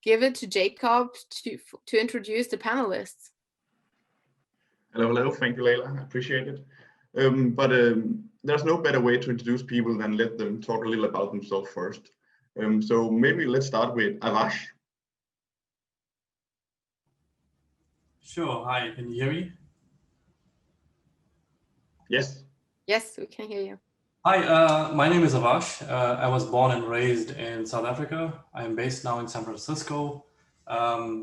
give it to Jacob to introduce the panelists. Hello, thank you, Leila, I appreciate it. There's no better way to introduce people than let them talk a little about themselves first. So maybe let's start with Avash. Sure, hi, can you hear me? Yes. Yes, we can hear you. Hi, my name is Avash. I was born and raised in South Africa. I'm based now in San Francisco.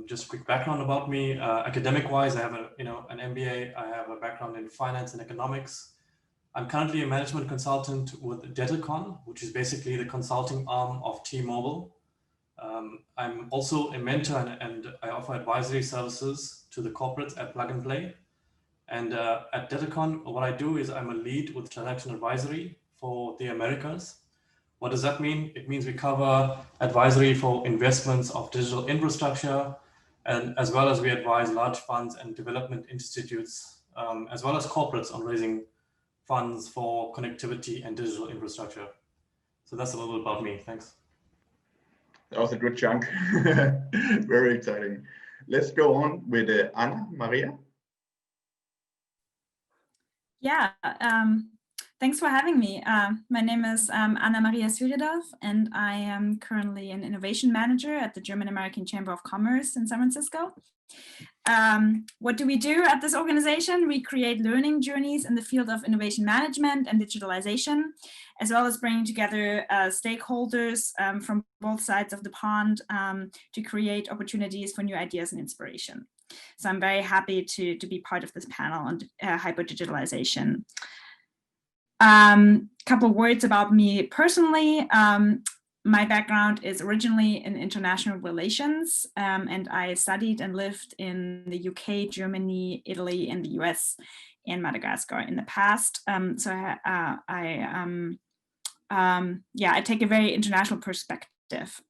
Just a quick background about me. Academic-wise, I have an MBA. I have a background in finance and economics. I'm currently a management consultant with Datacon, which is basically the consulting arm of T-Mobile. I'm also a mentor and I offer advisory services to the corporates at Plug and Play. And at Datacon, what I do is I'm a lead with transaction advisory for the Americas. What does that mean? It means we cover advisory for investments of digital infrastructure, and as well as we advise large funds and development institutes, as well as corporates on raising funds for connectivity and digital infrastructure. So that's a little bit about me. Thanks. That was a good chunk. Very exciting. Let's go on with Anna Maria. Yeah, thanks for having me. My name is Anna Maria Syridov, and I am currently an innovation manager at the German-American Chamber of Commerce in San Francisco. What do we do at this organization? We create learning journeys in the field of innovation management and digitalization, as well as bringing together stakeholders from both sides of the pond to create opportunities for new ideas and inspiration. So I'm very happy to be part of this panel on hyper-digitalization. Couple words about me personally. My background is originally in international relations, and I studied and lived in the UK, Germany, Italy, and the US, and Madagascar in the past. So I take a very international perspective.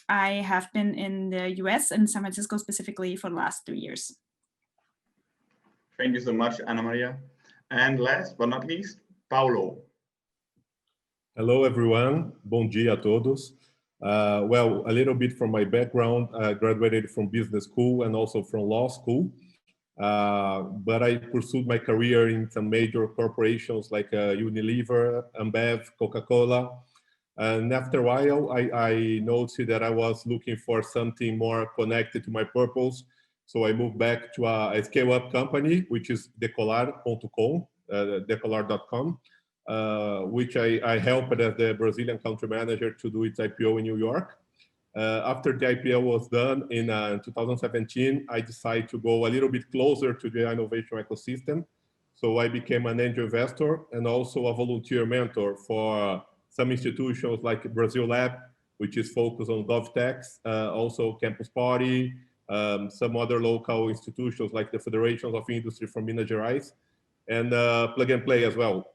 I have been in the US and San Francisco specifically for the last 3 years. Thank you so much, Anna Maria. And last but not least, Paulo. Hello, everyone. Bom dia a todos. Well, a little bit from my background, I graduated from business school and also from law school. But I pursued my career in some major corporations like Unilever, Ambev, Coca-Cola. And after a while, I noticed that I was looking for something more connected to my purpose. So I moved back to a scale-up company, which is decolar.com, decolar.com. Which I helped as the Brazilian country manager to do its IPO in New York. After the IPO was done in 2017, I decided to go a little bit closer to the innovation ecosystem. So I became an angel investor and also a volunteer mentor for some institutions like Brazil Lab, which is focused on GovTechs, also Campus Party, some other local institutions like the Federations of Industry from Minas Gerais, and Plug and Play as well.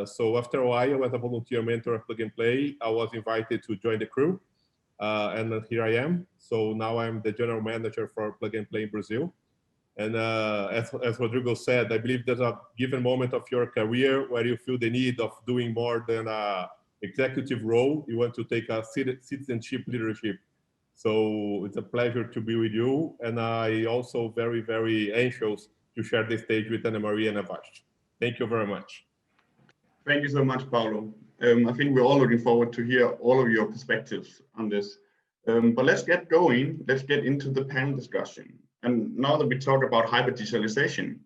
So after a while, as a volunteer mentor at Plug and Play, I was invited to join the crew, and here I am. So now I'm the general manager for Plug and Play in Brazil. And as Rodrigo said, I believe there's a given moment of your career where you feel the need of doing more than an executive role. You want to take a citizenship leadership. So it's a pleasure to be with you. And I also very, very anxious to share the stage with Anna Maria and Avash. Thank you very much. Thank you so much, Paulo. I think we're all looking forward to hear all of your perspectives on this. But let's get going. Let's get into the panel discussion. And now that we talk about hyper-digitalization,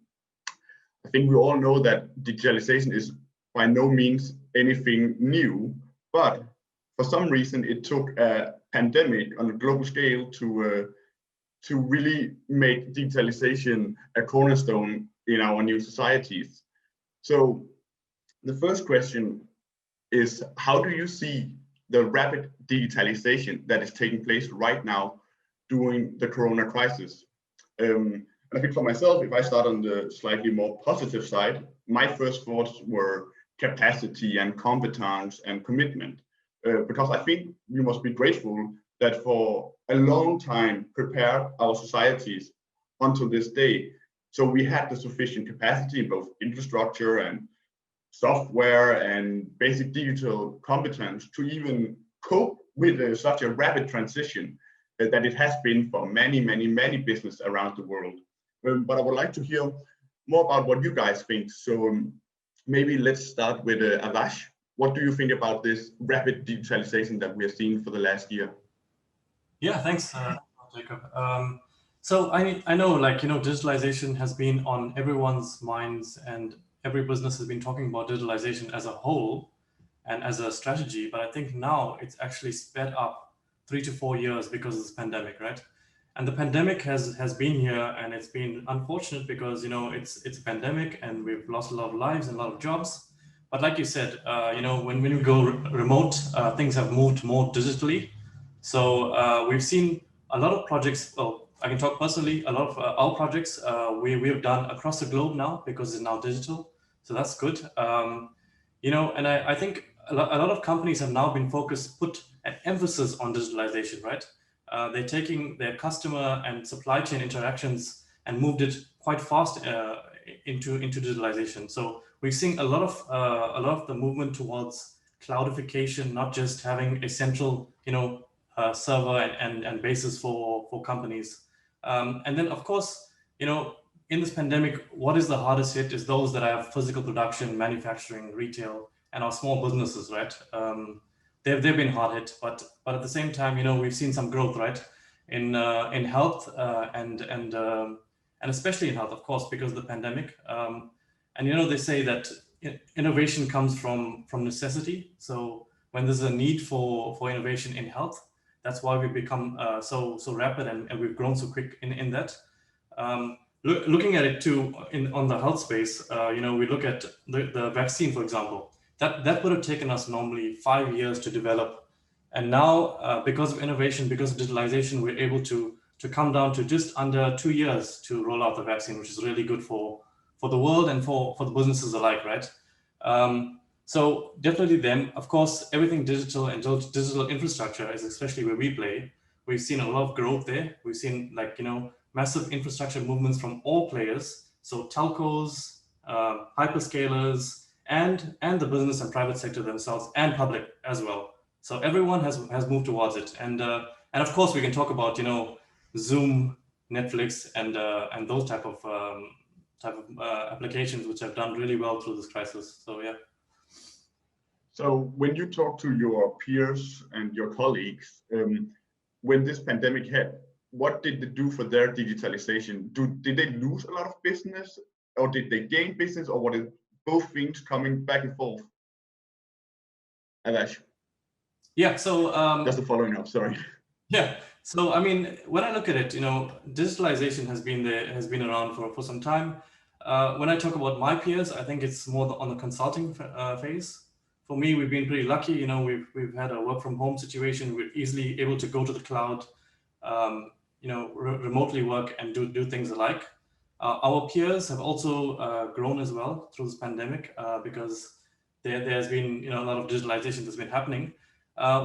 I think we all know that digitalization is by no means anything new, but for some reason it took a pandemic on a global scale to really make digitalization a cornerstone in our new societies. So the first question is, how do you see the rapid digitalization that is taking place right now during the Corona crisis? I think for myself, if I start on the slightly more positive side, my first thoughts were capacity and competence and commitment, because I think we must be grateful that for a long time prepared our societies until this day. So we had the sufficient capacity in both infrastructure and software and basic digital competence to even cope with such a rapid transition. that it has been for many businesses around the world. But I would like to hear more about what you guys think. So maybe let's start with Avash. What do you think about this rapid digitalization that we are seeing for the last year? Yeah, thanks, Jacob. So I know, like, digitalization has been on everyone's minds, and every business has been talking about digitalization as a whole and as a strategy. But I think now it's actually sped up 3 to 4 years because of this pandemic, right? And the pandemic has been here, and it's been unfortunate because it's a pandemic, and we've lost a lot of lives and a lot of jobs. But like you said, when we go remote, things have moved more digitally. So we've seen a lot of projects. Well, I can talk personally. A lot of our projects we have done across the globe now because it's now digital. So that's good. And I think a lot of companies have now been put an emphasis on digitalization, right? They're taking their customer and supply chain interactions and moved it quite fast into digitalization. So we've seen a lot of the movement towards cloudification, not just having a central server and basis for companies. And then, of course, in this pandemic, what is the hardest hit is those that have physical production, manufacturing, retail, and our small businesses, right? They've been hard hit, but at the same time, we've seen some growth, right, in health and especially in health, of course, because of the pandemic. And they say that innovation comes from necessity. So when there's a need for innovation in health, that's why we've become so rapid and we've grown so quick in that. Looking at it too on the health space, we look at the vaccine, for example. That would have taken us normally 5 years to develop, and now because of innovation, because of digitalization, we're able to come down to just under 2 years to roll out the vaccine, which is really good for the world and for the businesses alike, right? So definitely then, of course, everything digital and digital infrastructure is especially where we play. We've seen a lot of growth there. We've seen massive infrastructure movements from all players. So telcos, hyperscalers, and the business and private sector themselves, and public as well. So everyone has moved towards it. And of course we can talk about, Zoom, Netflix, and those type of applications which have done really well through this crisis. So yeah. So when you talk to your peers and your colleagues, when this pandemic hit, what did they do for their digitalization? Did they lose a lot of business, or did they gain business, or what is both things coming back and forth? Avash. Yeah, so just the following up, sorry. Yeah, so I mean, when I look at it, digitalization has been around for some time. When I talk about my peers, I think it's more on the consulting phase. For me, we've been pretty lucky. We've had a work from home situation. We're easily able to go to the cloud, remotely work and do things alike. Our peers have also grown as well through this pandemic because there's been a lot of digitalization that's been happening.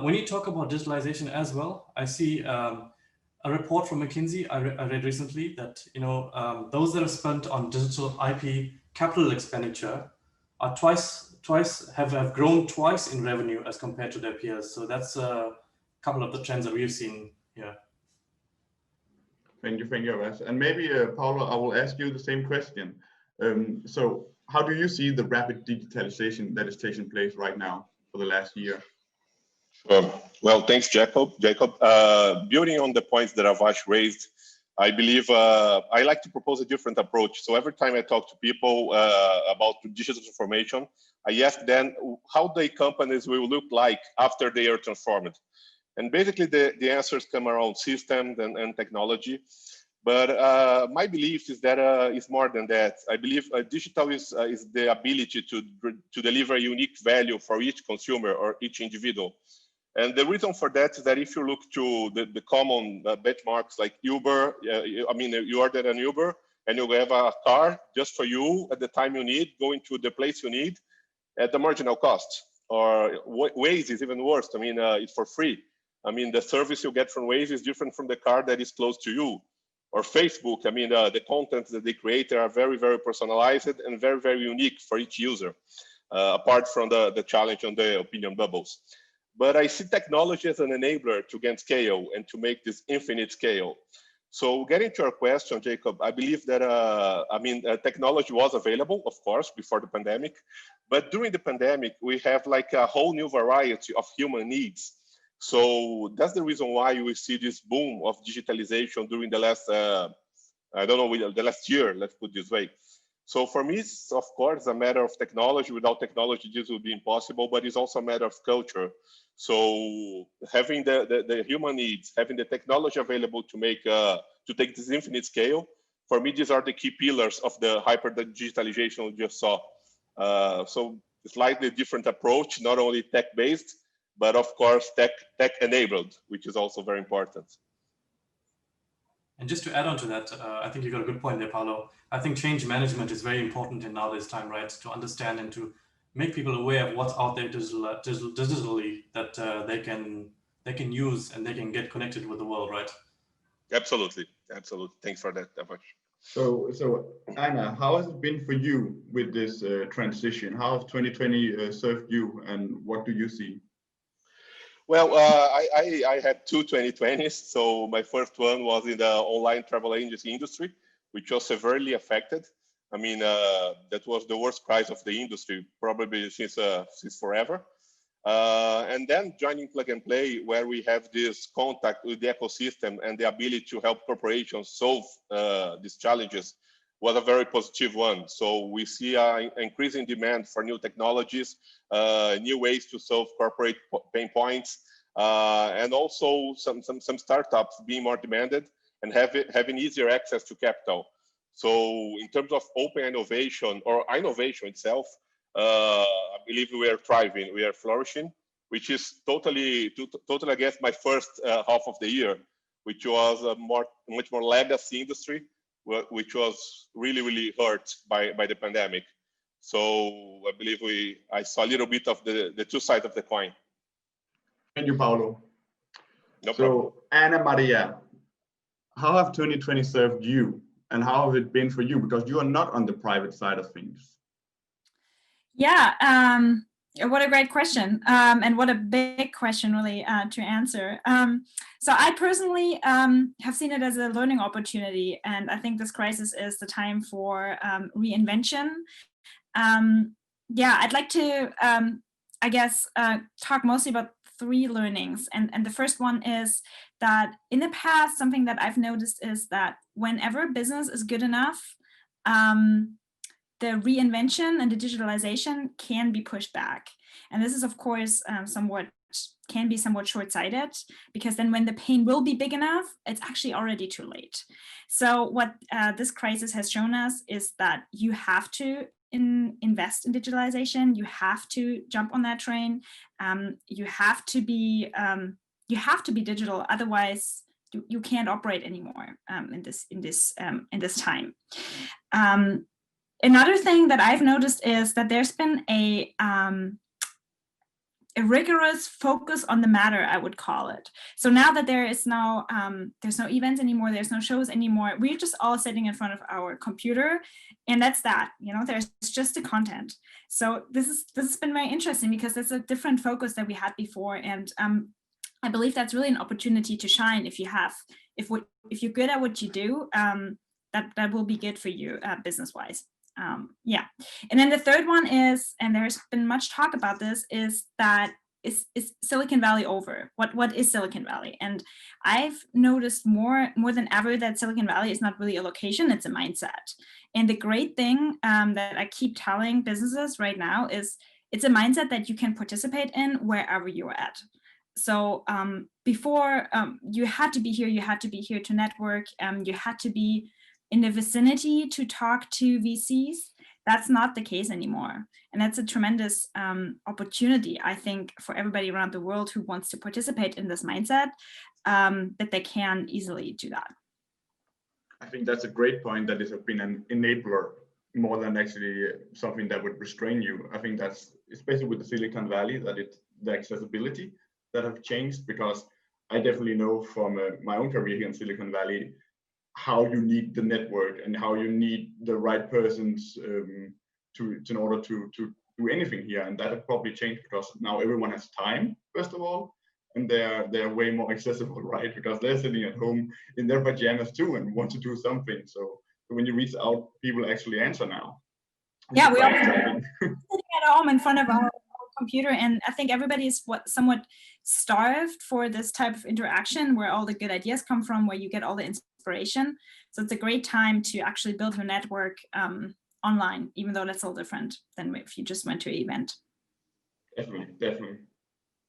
When you talk about digitalization as well, I see a report from McKinsey I read recently that those that have spent on digital IP capital expenditure are have grown twice in revenue as compared to their peers. So that's a couple of the trends that we've seen here. Thank you, Avash. And maybe, Paolo, I will ask you the same question. So how do you see the rapid digitalization that is taking place right now for the last year? Well, thanks, Jacob. Building on the points that Avash raised, I believe I like to propose a different approach. So every time I talk to people about digital transformation, I ask them how the companies will look like after they are transformed. And basically the answers come around systems and technology. But my belief is that it's more than that. I believe digital is the ability to deliver unique value for each consumer or each individual. And the reason for that is that if you look to the common benchmarks like Uber, you order an Uber and you have a car just for you at the time you need, going to the place you need at the marginal cost. Or Waze is even worse. It's for free. The service you get from Waze is different from the car that is close to you. Or Facebook, the content that they create are very, very personalized and very, very unique for each user, apart from the challenge on the opinion bubbles. but I see technology as an enabler to gain scale and to make this infinite scale. So getting to your question, Jacob, I believe that, technology was available, of course, before the pandemic, but during the pandemic, we have like a whole new variety of human needs. So that's the reason why we see this boom of digitalization during the last, the last year, let's put it this way. So for me, it's of course a matter of technology. Without technology, this would be impossible, but it's also a matter of culture. So having the human needs, having the technology available to make to take this infinite scale, for me, these are the key pillars of the hyper-digitalization we just saw. So slightly different approach, not only tech-based, but of course tech-enabled, which is also very important. And just to add on to that, I think you got a good point there, Paulo. I think change management is very important in nowadays time, right? To understand and to make people aware of what's out there digitally that they can use and they can get connected with the world, right? Absolutely, absolutely. Thanks for that, Avash. So Anna, how has it been for you with this transition? How has 2020 served you, and what do you see? Well, I had two 2020s. So my first one was in the online travel agency industry, which was severely affected. I mean, that was the worst crisis of the industry, probably since forever. And then joining Plug and Play, where we have this contact with the ecosystem and the ability to help corporations solve these challenges, was a very positive one. So we see an increasing demand for new technologies, new ways to solve corporate pain points, and also some startups being more demanded and having easier access to capital. So in terms of open innovation or innovation itself, I believe we are thriving, we are flourishing, which is totally against my first half of the year, which was a much more legacy industry, which was really hurt by the pandemic. So I believe I saw a little bit of the two sides of the coin. Thank you, Paulo. No problem. Anna Maria, how have 2020 served you, and how has it been for you? Because you are not on the private side of things. Yeah, what a great question, and what a big question really to answer. So I personally have seen it as a learning opportunity, and I think this crisis is the time for reinvention. Yeah, I'd like to, I guess, talk mostly about three learnings. And the first one is that in the past, something that I've noticed is that whenever business is good enough, the reinvention and the digitalization can be pushed back. And this is, of course, can be somewhat short-sighted, because then when the pain will be big enough, it's actually already too late. So what this crisis has shown us is that you have to invest in digitalization. You have to jump on that train. You have to be digital. Otherwise, you can't operate anymore in this time. Another thing that I've noticed is that there's been a rigorous focus on the matter, I would call it. So now that there's no events anymore, there's no shows anymore, we're just all sitting in front of our computer, and that's that. There's just the content. So this has been very interesting, because there's a different focus that we had before, and I believe that's really an opportunity to shine if you're good at what you do. That will be good for you business-wise. Yeah, and then the third one is, and there's been much talk about this, is that is Silicon Valley over? What is Silicon Valley? And I've noticed more than ever that Silicon Valley is not really a location, it's a mindset. And the great thing that I keep telling businesses right now is it's a mindset that you can participate in wherever you're at. So before you had to be here to network, you had to be in the vicinity to talk to VCs. That's not the case anymore. And that's a tremendous opportunity, I think, for everybody around the world who wants to participate in this mindset, that they can easily do that. I think that's a great point, that it has been an enabler more than actually something that would restrain you. I think that's, especially with the Silicon Valley, that the accessibility that have changed, because I definitely know from my own career here in Silicon Valley, how you need the network and how you need the right persons in order to do anything here, and that has probably changed because now everyone has time, first of all, and they're way more accessible, right? Because they're sitting at home in their pajamas too and want to do something. So when you reach out, people actually answer now. Yeah, we are sitting at home in front of our computer, and I think everybody is somewhat starved for this type of interaction where all the good ideas come from, where you get all the inspiration. So it's a great time to actually build your network online, even though that's all different than if you just went to an event. Definitely, definitely.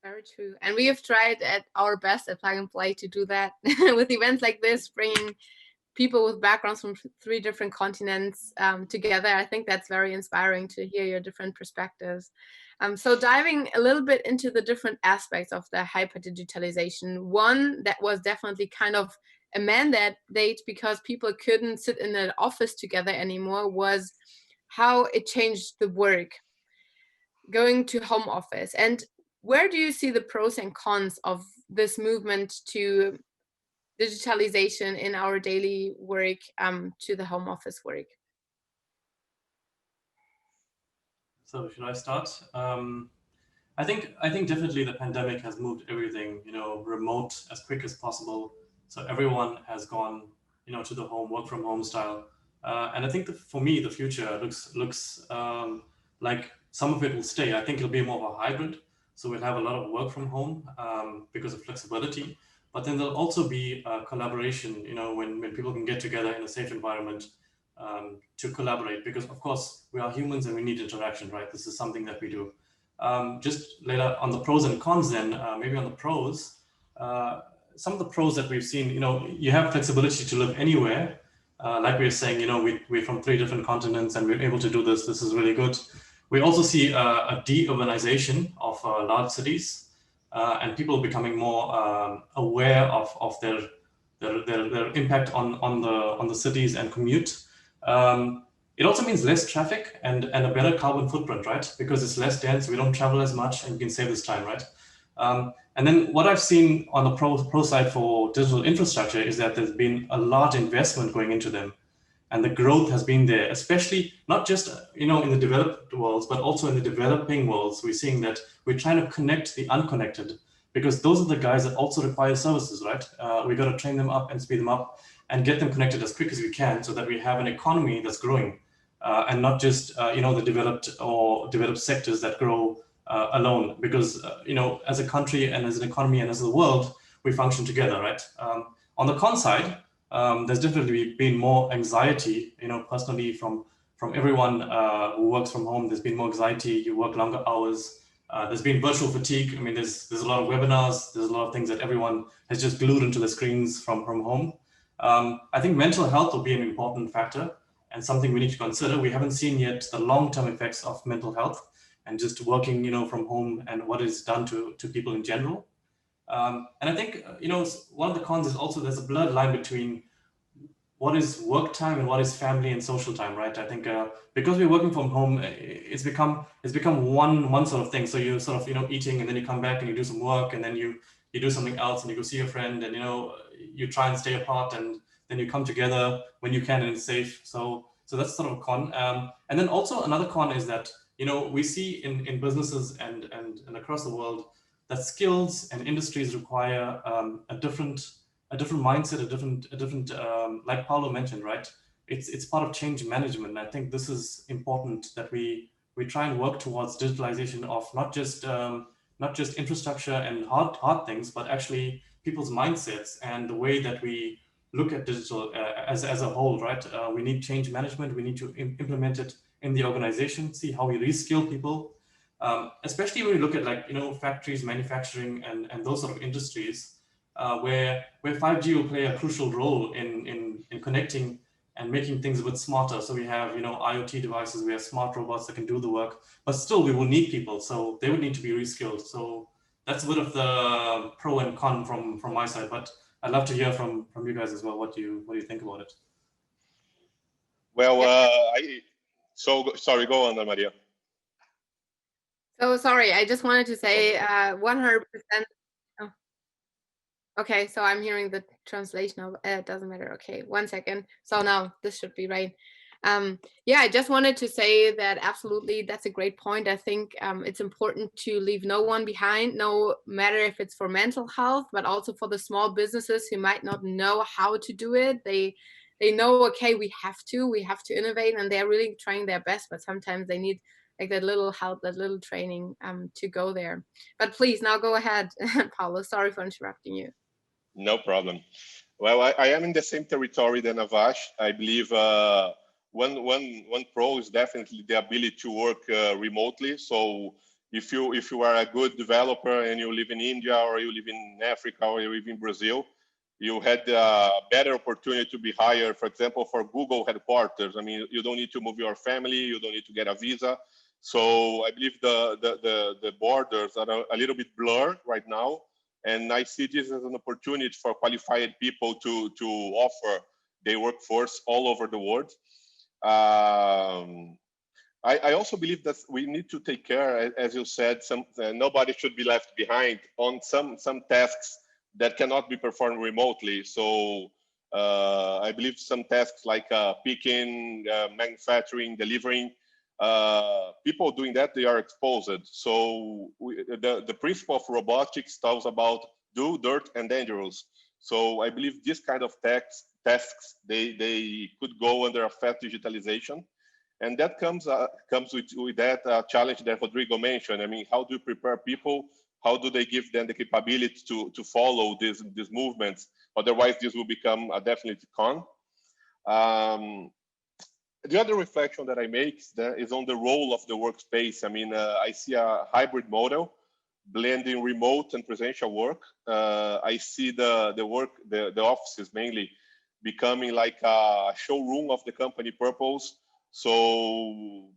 Very true. And we have tried at our best at Plug and Play to do that with events like this, bringing people with backgrounds from 3 different continents together. I think that's very inspiring to hear your different perspectives. So diving a little bit into the different aspects of the hyper-digitalization, one that was definitely kind of a mandate because people couldn't sit in an office together anymore was how it changed the work, going to home office. And where do you see the pros and cons of this movement to digitalization in our daily work to the home office work? So should I start? I think definitely the pandemic has moved everything, remote as quick as possible. So everyone has gone, to the home, work from home style. And I think for me, the future looks like some of it will stay. I think it'll be more of a hybrid. So we'll have a lot of work from home because of flexibility. But then there'll also be collaboration, when people can get together in a safe environment to collaborate. Because of course, we are humans and we need interaction, right? This is something that we do. Just later on the pros and cons then, maybe on the pros, some of the pros that we've seen, you have flexibility to live anywhere. Like we were saying, we're from 3 different continents and we're able to do this. This is really good. We also see a de-urbanization of large cities and people becoming more aware of their impact on the cities and commute. It also means less traffic and a better carbon footprint, right? Because it's less dense, we don't travel as much, and we can save this time, right? And then what I've seen on the pro side for digital infrastructure is that there's been a large investment going into them, and the growth has been there, especially not just in the developed worlds, but also in the developing worlds. We're seeing that we're trying to connect the unconnected, because those are the guys that also require services, right? We got to train them up and speed them up and get them connected as quick as we can, so that we have an economy that's growing. And not just the developed sectors that grow alone, because as a country and as an economy and as the world, we function together, right? On the con side, there's definitely been more anxiety, personally from everyone who works from home. There's been more anxiety. You work longer hours. There's been virtual fatigue. I mean, there's a lot of webinars. There's a lot of things that everyone has just glued into the screens from home. I think mental health will be an important factor and something we need to consider. We haven't seen yet the long-term effects of mental health and just working, from home and what it's done to people in general. And I think, one of the cons is also there's a blurred line between what is work time and what is family and social time, right? I think because we're working from home, it's become one sort of thing. So you sort of, eating, and then you come back and you do some work, and then you do something else, and you go see a friend, and you try and stay apart, and then you come together when you can and it's safe. So that's sort of a con. And then also another con is that we see in businesses and across the world that skills and industries require a different mindset, a different like Paulo mentioned, right? It's part of change management. And I think this is important, that we try and work towards digitalization of not just infrastructure and hard things, but actually people's mindsets and the way that we look at digital as a whole, right? We need change management. We need to implement it in the organization, see how we reskill people, especially when we look at factories, manufacturing, and those sort of industries, where 5G will play a crucial role in connecting and making things a bit smarter. So we have IoT devices, we have smart robots that can do the work, but still we will need people, so they would need to be reskilled. So that's a bit of the pro and con from my side, but I'd love to hear from you guys as well. What do you think about it? Well, sorry, go on, Maria. So sorry, I just wanted to say 100%. Oh. Okay, so I'm hearing the translation of it doesn't matter. Okay, 1 second. So now this should be right. Yeah, I just wanted to say that absolutely, that's a great point. I think it's important to leave no one behind, no matter if it's for mental health, but also for the small businesses who might not know how to do it. They know, okay, we have to innovate, and they're really trying their best, but sometimes they need like that little help, that little training to go there. But please, now go ahead, Paulo. Sorry for interrupting you. No problem. Well, I am in the same territory than Avash. I believe one pro is definitely the ability to work remotely. So if you are a good developer and you live in India, or you live in Africa, or you live in Brazil, you had a better opportunity to be hired, for example, for Google headquarters. I mean, you don't need to move your family, you don't need to get a visa. So I believe the borders are a little bit blurred right now. And I see this as an opportunity for qualified people to offer their workforce all over the world. I also believe that we need to take care, as you said, nobody should be left behind on some tasks that cannot be performed remotely. So I believe some tasks like picking, manufacturing, delivering, people doing that, they are exposed. So the principle of robotics talks about do, dirt, and dangerous. So I believe this kind of tasks, they could go under Hyper-Digitalization. And that comes with that challenge that Rodrigo mentioned. I mean, how do you prepare people? How do they give them the capability to follow these movements? Otherwise, this will become a definite con. The other reflection that I make is on the role of the workspace. I mean, I see a hybrid model, blending remote and presential work. I see the offices mainly becoming like a showroom of the company purpose. So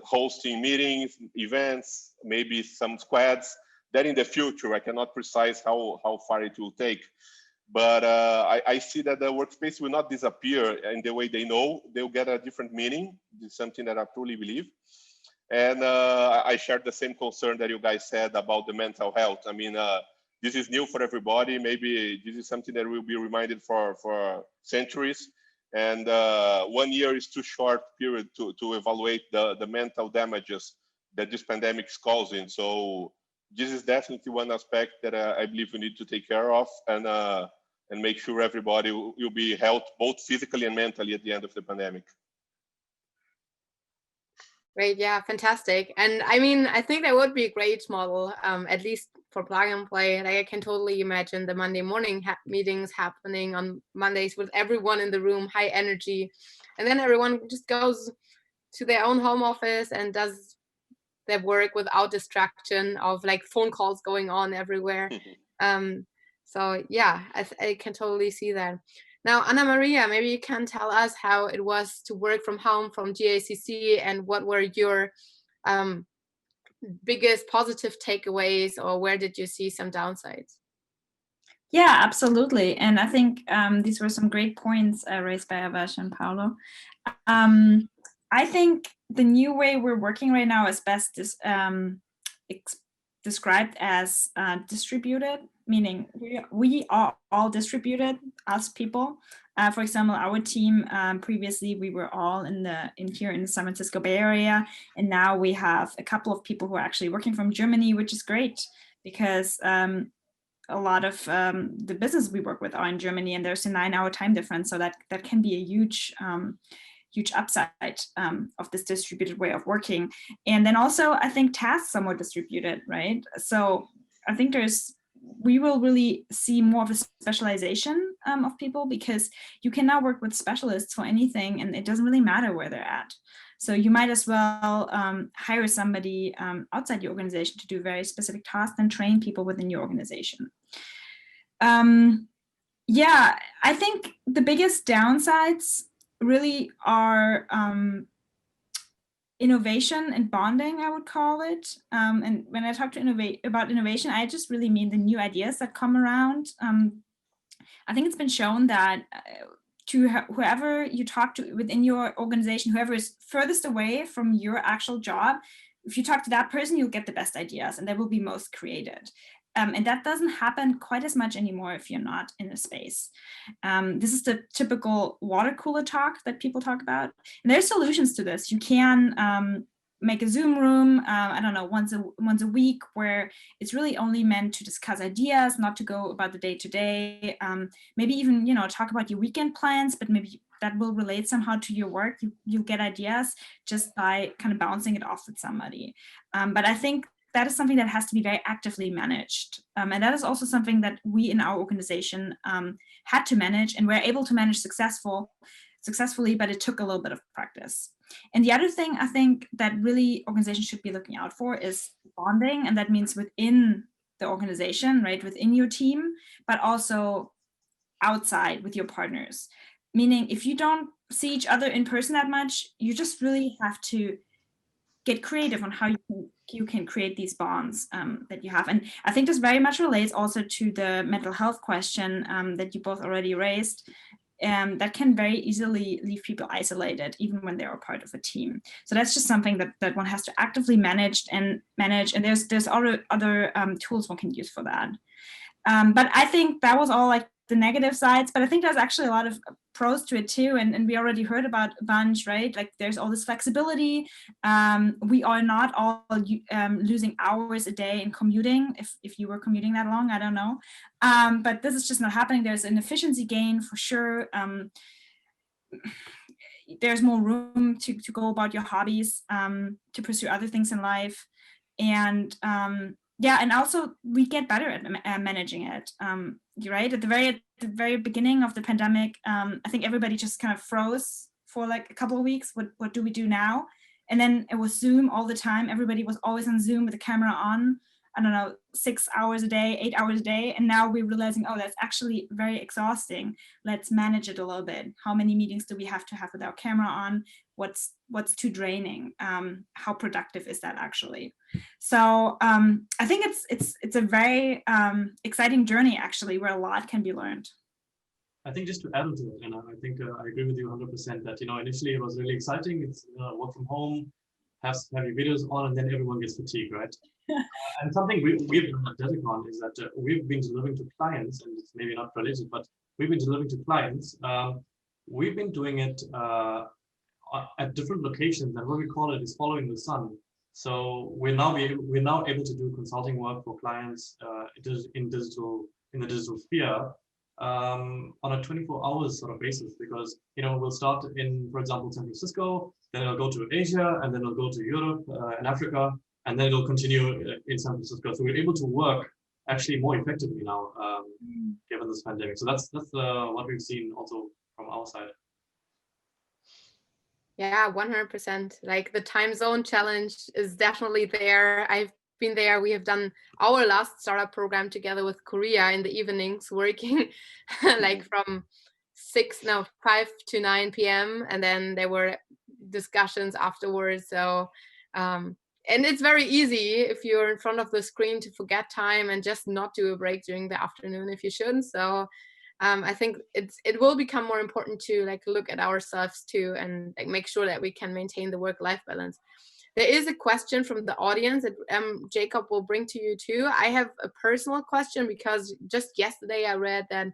hosting meetings, events, maybe some squads. That in the future, I cannot precise how far it will take. But I see that the workspace will not disappear in the way they know. They'll get a different meaning. This is something that I truly believe. And I share the same concern that you guys said about the mental health. I mean, this is new for everybody. Maybe this is something that will be reminded for centuries. And 1 year is too short period to evaluate the mental damages that this pandemic is causing. So this is definitely one aspect that I believe we need to take care of, and make sure everybody will be healthy, both physically and mentally, at the end of the pandemic. Great, yeah, fantastic. And I mean, I think that would be a great model, at least for plug and play. Like, I can totally imagine the Monday morning meetings happening on Mondays with everyone in the room, high energy, and then everyone just goes to their own home office and does their work without distraction of like phone calls going on everywhere. So yeah, I can totally see that. Now, Ana Maria, maybe you can tell us how it was to work from home from GACC, and what were your biggest positive takeaways, or where did you see some downsides? Yeah, absolutely. And I think these were some great points raised by Avash and Paulo. I think the new way we're working right now is best described as distributed, meaning we are all distributed as people. For example, our team, previously we were all here in the San Francisco Bay Area, and now we have a couple of people who are actually working from Germany, which is great because a lot of the business we work with are in Germany, and there's a 9-hour time difference, so that can be a huge upside of this distributed way of working. And then also, I think tasks are more distributed, right? So I think we will really see more of a specialization of people, because you can now work with specialists for anything, and it doesn't really matter where they're at. So you might as well hire somebody outside your organization to do very specific tasks and train people within your organization. Yeah, I think the biggest downsides really are innovation and bonding, I would call it. And when I talk about innovation, I just really mean the new ideas that come around. I think it's been shown that to whoever you talk to within your organization, whoever is furthest away from your actual job, if you talk to that person, you'll get the best ideas and they will be most creative. And that doesn't happen quite as much anymore if you're not in a space. This is the typical water cooler talk that people talk about. And there's solutions to this. You can make a Zoom room, I don't know, once a week, where it's really only meant to discuss ideas, not to go about the day-to-day. Maybe even, you know, talk about your weekend plans, but maybe that will relate somehow to your work. You'll get ideas just by kind of bouncing it off with somebody. But I think that is something that has to be very actively managed. And that is also something that we in our organization had to manage, and we're able to manage successfully, but it took a little bit of practice. And the other thing I think that really organizations should be looking out for is bonding. And that means within the organization, right, within your team, but also outside with your partners. Meaning if you don't see each other in person that much, you just really have to get creative on how you can create these bonds that you have. And I think this very much relates also to the mental health question that you both already raised. That can very easily leave people isolated, even when they are part of a team. So that's just something that one has to actively manage, and there's other tools one can use for that. But I think that was all like the negative sides, but I think there's actually a lot of pros to it too. And we already heard about a bunch, right? Like there's all this flexibility. We are not all losing hours a day in commuting. If you were commuting that long, I don't know. But this is just not happening. There's an efficiency gain for sure. There's more room to go about your hobbies, to pursue other things in life. And yeah, and also we get better at managing it. You're right, at the very beginning of the pandemic, I think everybody just kind of froze for like a couple of weeks. What do we do now? And then it was Zoom all the time. Everybody was always on Zoom with the camera on, I don't know, 6 hours a day, 8 hours a day. And now we're realizing, oh, that's actually very exhausting. Let's manage it a little bit. How many meetings do we have to have with our camera on? What's too draining? How productive is that actually? So I think it's a very exciting journey actually, where a lot can be learned. I think just to add to it, and I think I agree with you 100% that, you know, initially it was really exciting. It's work from home, have your videos on, and then everyone gets fatigued, right? And something we've done at Dedicon is that we've been delivering to clients, and it's maybe not related, but we've been delivering to clients. We've been doing it at different locations, and what we call it is following the sun. So we're now able to do consulting work for clients in the digital sphere on a 24 hours sort of basis, because, you know, we'll start in, for example, San Francisco, then it'll go to Asia, and then it'll go to Europe and Africa, and then it'll continue in San Francisco. So we're able to work actually more effectively now, given this pandemic. So that's what we've seen also from our side. Yeah, 100%. Like the time zone challenge is definitely there. I've been there. We have done our last startup program together with Korea in the evenings, working like from 5 to 9 p.m. And then there were discussions afterwards. So, and it's very easy if you're in front of the screen to forget time and just not do a break during the afternoon if you should. So I think it will become more important to like look at ourselves too, and like make sure that we can maintain the work-life balance. There is a question from the audience that Jacob will bring to you too. I have a personal question because just yesterday I read that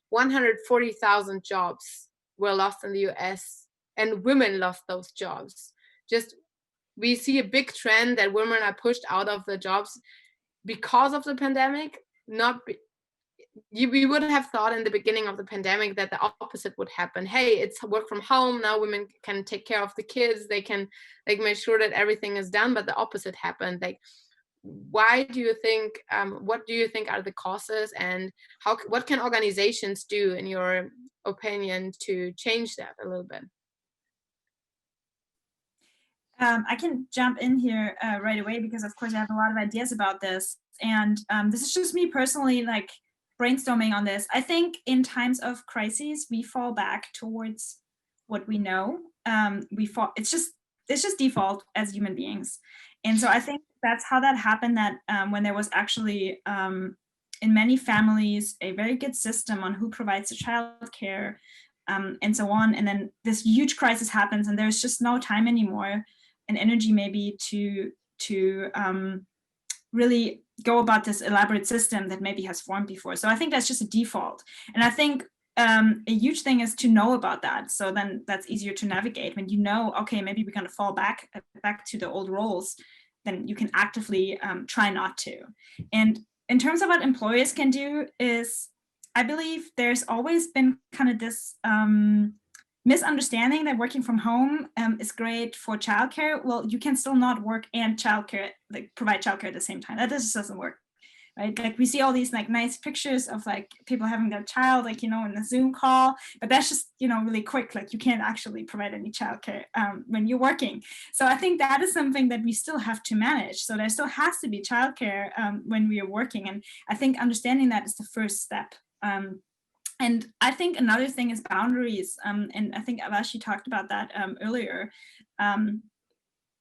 140,000 jobs were lost in the US, and women lost those jobs. Just we see a big trend that women are pushed out of the jobs because of the pandemic, we would have thought in the beginning of the pandemic that the opposite would happen. Hey, it's work from home now, women can take care of the kids, they can like make sure that everything is done, but the opposite happened. Like, why do you think, what do you think are the causes, and what can organizations do in your opinion to change that a little bit? I can jump in here right away, because of course I have a lot of ideas about this, and this is just me personally like brainstorming on this. I think in times of crises we fall back towards what we know. It's just default as human beings, and so I think that's how that happened. That when there was actually in many families a very good system on who provides the childcare and so on, and then this huge crisis happens, and there's just no time anymore and energy maybe to really go about this elaborate system that maybe has formed before. So I think that's just a default. And I think a huge thing is to know about that. So then that's easier to navigate when you know, okay, maybe we're going to fall back to the old roles, then you can actively try not to. And in terms of what employers can do is, I believe there's always been kind of this misunderstanding that working from home is great for childcare. Well, you can still not work and childcare, like provide childcare at the same time. That just doesn't work, right? Like we see all these like nice pictures of like people having their child, like, you know, in a Zoom call, but that's just, you know, really quick. Like you can't actually provide any childcare when you're working. So I think that is something that we still have to manage. So there still has to be childcare when we are working. And I think understanding that is the first step. And I think another thing is boundaries. And I think Avashi talked about that earlier.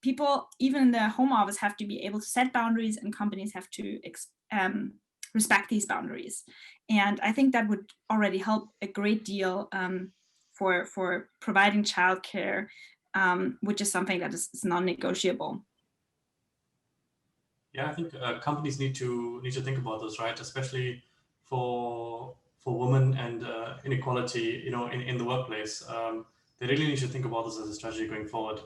People, even in the home office, have to be able to set boundaries, and companies have to respect these boundaries. And I think that would already help a great deal for providing childcare, which is something that is non-negotiable. Yeah, I think companies need to think about this, right? Especially for women and inequality, you know, in the workplace. They really need to think about this as a strategy going forward,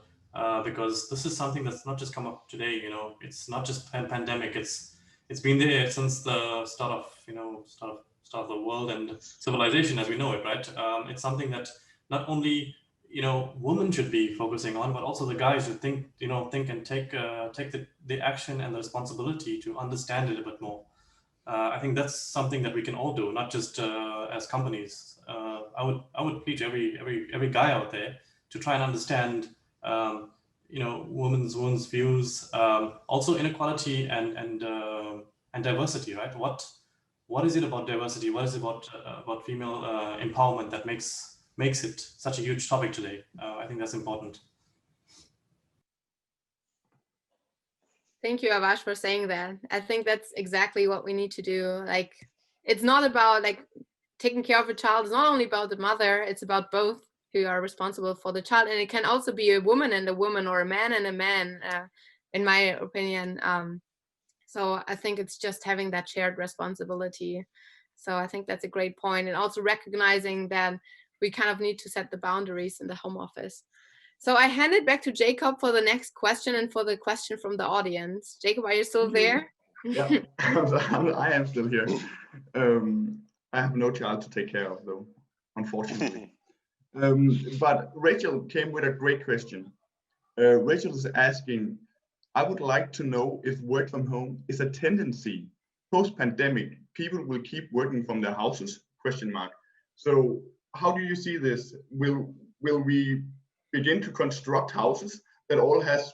because this is something that's not just come up today. You know, it's not just pandemic. It's been there since the start of the world and civilization as we know it, right? It's something that not only, you know, women should be focusing on, but also the guys who think and take the action and the responsibility to understand it a bit more. I think that's something that we can all do, not just as companies. I would plead every guy out there to try and understand, you know, women's views, also inequality and diversity, right? What is it about diversity? What is it about female empowerment that makes it such a huge topic today? I think that's important. Thank you, Avash, for saying that. I think that's exactly what we need to do. Like, it's not about like taking care of a child. It's not only about the mother. It's about both who are responsible for the child. And it can also be a woman and a woman, or a man and a man, in my opinion. So I think it's just having that shared responsibility. So I think that's a great point. And also recognizing that we kind of need to set the boundaries in the home office. So I hand it back to Jacob for the next question and for the question from the audience. Jacob, are you still there? Yeah, I am still here. I have no child to take care of, though, unfortunately. But Rachel came with a great question. Rachel is asking, I would like to know if work from home is a tendency post-pandemic. People will keep working from their houses? ? So how do you see this? Will we begin to construct houses that all has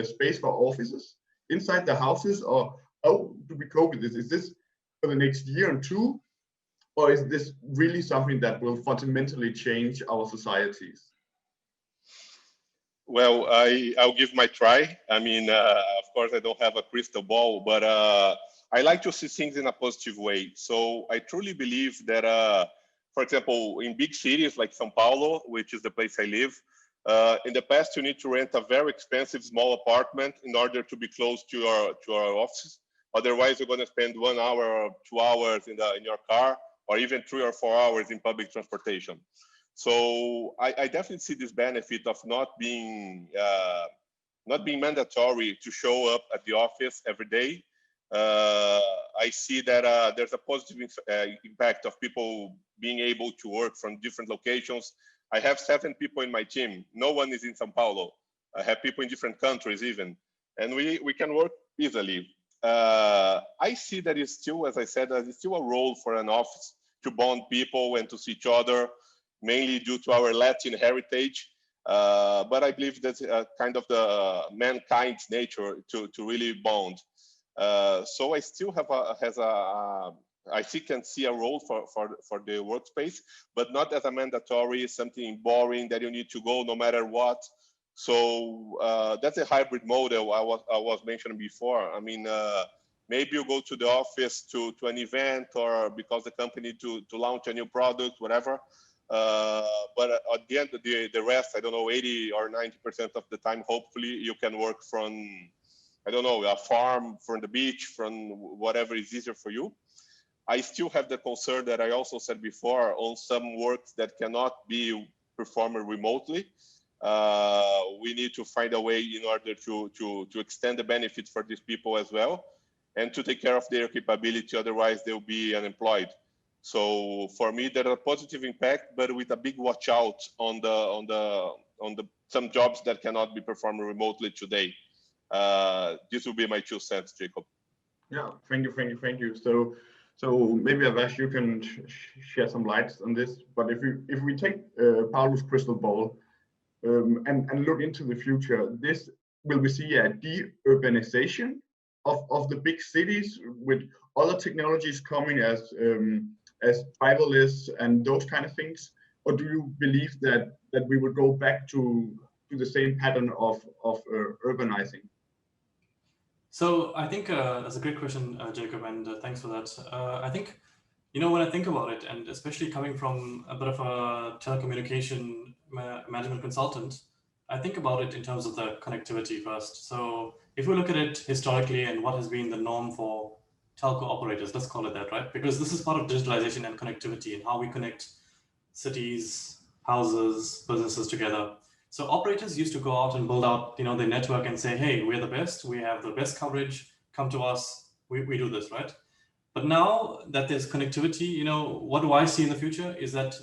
space for offices inside the houses, or how do we cope with this? Is this for the next year or two, or is this really something that will fundamentally change our societies? Well, I'll give my try. I mean, of course, I don't have a crystal ball, but I like to see things in a positive way. So I truly believe that, for example, in big cities like São Paulo, which is the place I live, in the past, you need to rent a very expensive small apartment in order to be close to our office. Otherwise, you're going to spend 1 hour or 2 hours in your car, or even 3 or 4 hours in public transportation. So I definitely see this benefit of not being mandatory to show up at the office every day. I see that there's a positive impact of people being able to work from different locations. I have 7 people in my team. No one is in São Paulo. I have people in different countries even, and we can work easily. I see that it's still, as I said, it's still a role for an office to bond people and to see each other, mainly due to our Latin heritage. But I believe that's kind of the mankind's nature to really bond. So I still have I can see a role for the workspace, but not as a mandatory, something boring that you need to go no matter what. So that's a hybrid model I was mentioning before. I mean, maybe you go to the office to an event, or because the company to launch a new product, whatever. But at the end of the rest, I don't know, 80 or 90% of the time, hopefully you can work from I don't know, a farm from the beach, from whatever is easier for you. I still have the concern that I also said before on some works that cannot be performed remotely. We need to find a way in order to extend the benefits for these people as well, and to take care of their capability, otherwise they'll be unemployed. So for me, there's a positive impact, but with a big watch out on the some jobs that cannot be performed remotely today. This will be my 2 cents, Jacob. Yeah, thank you. So maybe Avash, you can share some lights on this. But if we take Paulo's crystal ball and look into the future, will we see a de-urbanization of the big cities with other technologies coming as driverless and those kind of things, or do you believe that we would go back to the same pattern of urbanizing? So I think that's a great question, Jacob, and thanks for that. I think, when I think about it, and especially coming from a bit of a telecommunication management consultant, I think about it in terms of the connectivity first. So if we look at it historically and what has been the norm for telco operators, let's call it that, right? Because this is part of digitalization and connectivity and how we connect cities, houses, businesses together. So operators used to go out and build out, their network and say, hey, we're the best, we have the best coverage, come to us, we do this, right? But now that there's connectivity, what do I see in the future is that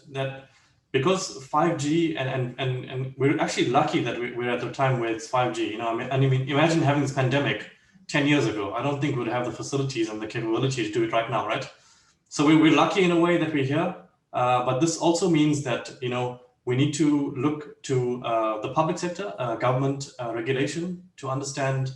because 5G and we're actually lucky that we're at the time where it's 5G, I mean, imagine having this pandemic 10 years ago. I don't think we'd have the facilities and the capability to do it right now, right? So we're lucky in a way that we're here, but this also means that, we need to look to the public sector, government regulation to understand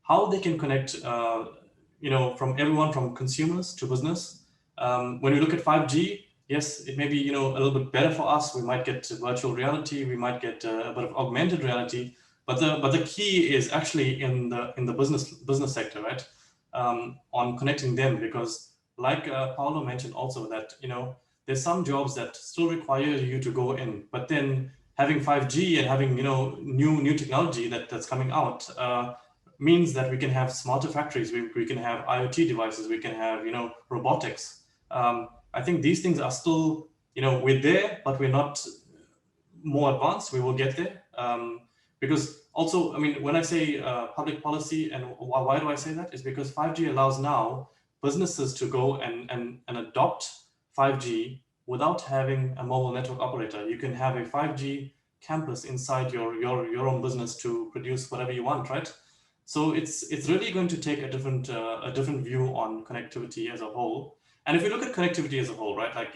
how they can connect, from everyone, from consumers to business. When we look at 5G, yes, it may be, a little bit better for us. We might get virtual reality, we might get a bit of augmented reality, but the key is actually in the business sector, right? On connecting them, because like Paulo mentioned also that, there's some jobs that still require you to go in, but then having 5G and having, new technology that's coming out means that we can have smarter factories, we can have IoT devices, we can have, robotics. I think these things are still, we're there, but we're not more advanced. We will get there. Because also, I mean, when I say public policy, and why do I say that? Is because 5G allows now businesses to go and adopt 5G without having a mobile network operator. You can have a 5G campus inside your own business to produce whatever you want, right? So it's really going to take a different view on connectivity as a whole. And if we look at connectivity as a whole, right, like,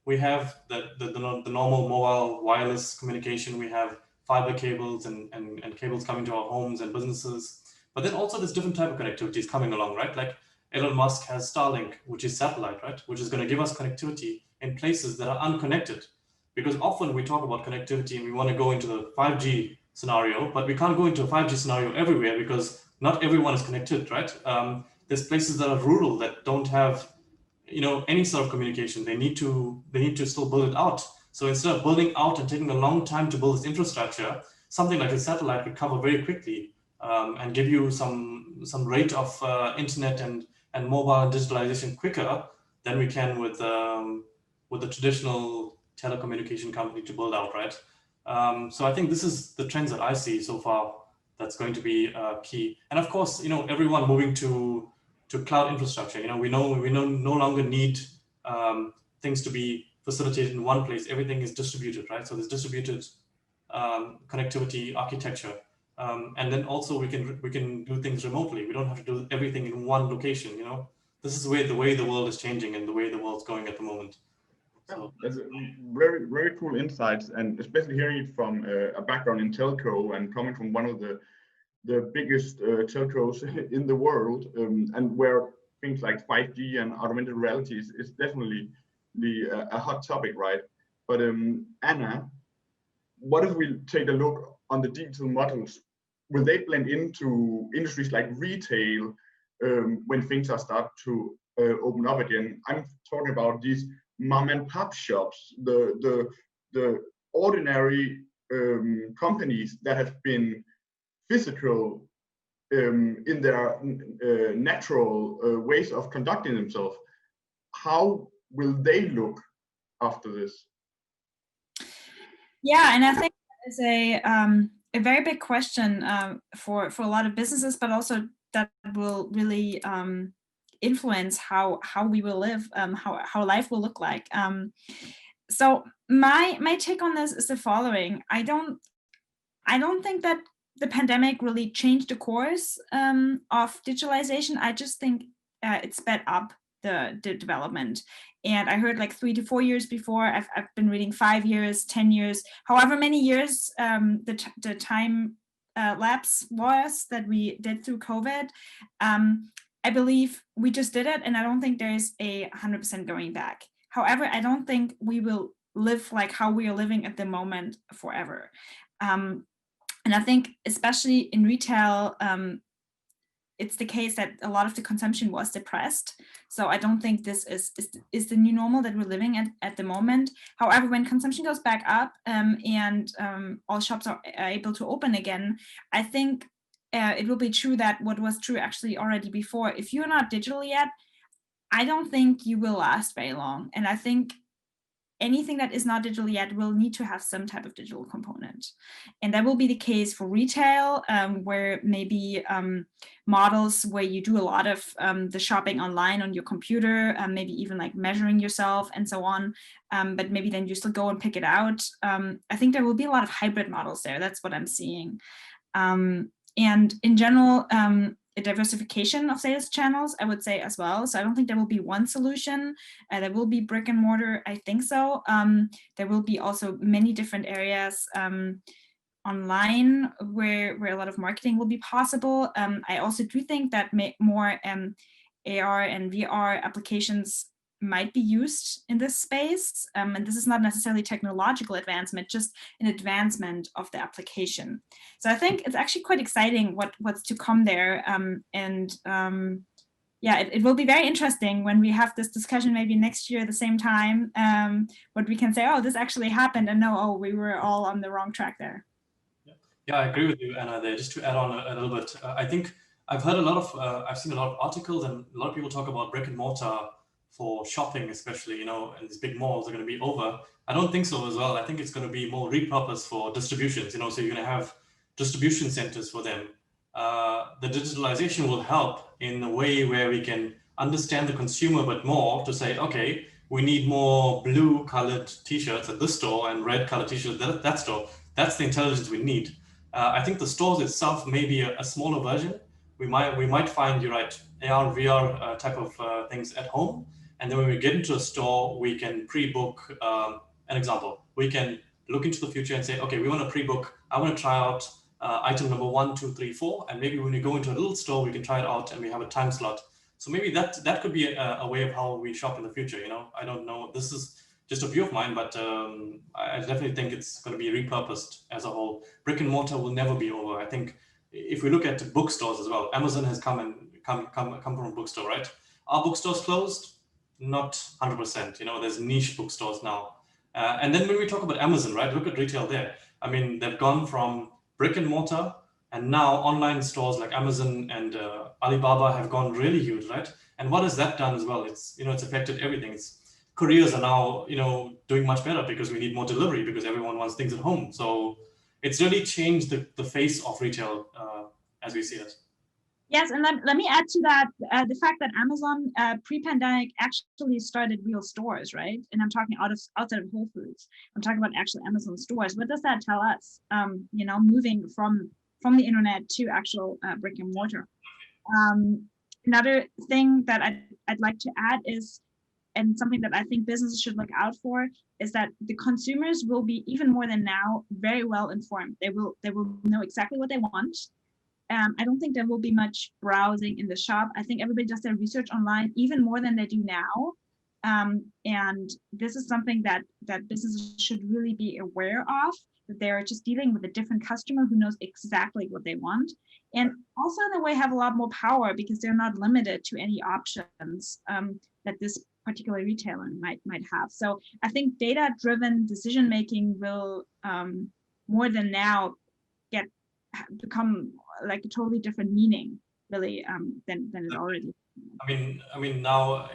we have the normal mobile wireless communication, we have fiber cables and cables coming to our homes and businesses. But then also there's different type of connectivities coming along, right? Like Elon Musk has Starlink, which is satellite, right? Which is going to give us connectivity in places that are unconnected. Because often we talk about connectivity and we want to go into the 5G scenario, but we can't go into a 5G scenario everywhere because not everyone is connected, right? There's places that are rural that don't have, any sort of communication. They need to still build it out. So instead of building out and taking a long time to build this infrastructure, something like a satellite could cover very quickly and give you some rate of internet and mobile and digitalization quicker than we can with the traditional telecommunication company to build out, right? So I think this is the trends that I see so far that's going to be key. And of course, everyone moving to cloud infrastructure. We no longer need things to be facilitated in one place. Everything is distributed, right? So there's distributed connectivity architecture, and then also we can do things remotely. We don't have to do everything in one location. This is the way the world is changing and the way the world's going at the moment. So that's very, very cool insights, and especially hearing it from a background in telco and coming from one of the biggest telcos in the world, and where things like 5G and augmented reality is definitely a hot topic, right? But Anna, what if we take a look on the digital models? Will they blend into industries like retail when things are start to open up again? I'm talking about these mom and pop shops, the ordinary companies that have been physical in their natural ways of conducting themselves, how will they look after this? Yeah, and I think that is a very big question for a lot of businesses, but also that will really influence how we will live, how life will look like. So my take on this is the following: I don't think that the pandemic really changed the course of digitalization. I just think it sped up the development. And I heard like 3 to 4 years before. I've been reading 5 years, 10 years, however many years the time lapse was that we did through COVID. I believe we just did it, and I don't think there's a 100% going back. However, I don't think we will live like how we are living at the moment forever. And I think especially in retail, it's the case that a lot of the consumption was depressed. So I don't think this is the new normal that we're living at the moment. However, when consumption goes back up and all shops are able to open again, I think it will be true that what was true actually already before. If you're not digital yet, I don't think you will last very long. And I think anything that is not digital yet will need to have some type of digital component. And that will be the case for retail, where maybe models where you do a lot of the shopping online on your computer, maybe even like measuring yourself and so on, but maybe then you still go and pick it out. I think there will be a lot of hybrid models there. That's what I'm seeing. And in general, a diversification of sales channels, I would say as well. So I don't think there will be one solution. There will be brick and mortar, I think so. There will be also many different areas online where a lot of marketing will be possible. I also do think that more AR and VR applications might be used in this space. And this is not necessarily technological advancement, just an advancement of the application. So I think it's actually quite exciting what's to come there. Yeah, it will be very interesting when we have this discussion maybe next year at the same time, what we can say, oh, this actually happened, and no, oh, we were all on the wrong track there. Yeah, I agree with you, Anna, there. Just to add on a little bit, I think I've heard a lot of, I've seen a lot of articles, and a lot of people talk about brick and mortar for shopping, especially, and these big malls are going to be over. I don't think so as well. I think it's going to be more repurposed for distributions, so you're going to have distribution centers for them. The digitalization will help in a way where we can understand the consumer but more to say, okay, we need more blue colored t-shirts at this store and red colored t-shirts at that store. That's the intelligence we need. I think the stores itself may be a smaller version. We might find, you're right, AR, VR type of things at home. And then when we get into a store, we can pre-book an example. We can look into the future and say, okay, we want to pre-book, I want to try out item number 1, 2, 3, 4. And maybe when we go into a little store, we can try it out and we have a time slot. So maybe that could be a way of how we shop in the future. I don't know. This is just a view of mine, but I definitely think it's going to be repurposed as a whole. Brick and mortar will never be over. I think if we look at bookstores as well, Amazon has come from a bookstore, right? Are bookstores closed? Not 100%. There's niche bookstores now. And then when we talk about Amazon, right? Look at retail there. I mean, they've gone from brick and mortar, and now online stores like Amazon and Alibaba have gone really huge, right? And what has that done as well? It's affected everything. Couriers are now, doing much better because we need more delivery because everyone wants things at home. So it's really changed the face of retail as we see it. Yes, and let me add to that the fact that Amazon pre-pandemic actually started real stores, right? And I'm talking outside of Whole Foods. I'm talking about actual Amazon stores. What does that tell us? Moving from the internet to actual brick and mortar. Another thing that I'd like to add is, and something that I think businesses should look out for, is that the consumers will be, even more than now, very well informed. They will know exactly what they want. I don't think there will be much browsing in the shop. I think everybody does their research online even more than they do now. And this is something that businesses should really be aware of, that they're just dealing with a different customer who knows exactly what they want. And also in a way have a lot more power because they're not limited to any options that this particular retailer might have. So I think data-driven decision-making will more than now become like a totally different meaning, really, than it already. I mean, now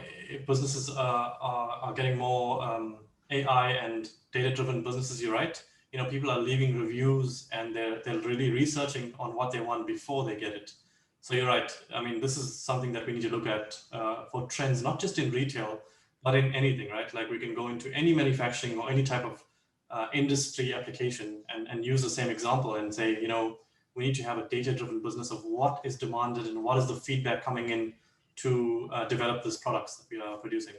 businesses are getting more AI and data-driven businesses. You're right. You know, people are leaving reviews and they're really researching on what they want before they get it. So you're right. I mean, this is something that we need to look at for trends, not just in retail, but in anything, right? Like we can go into any manufacturing or any type of industry application and use the same example and say, you know, we need to have a data-driven business of what is demanded and what is the feedback coming in to develop these products that we are producing.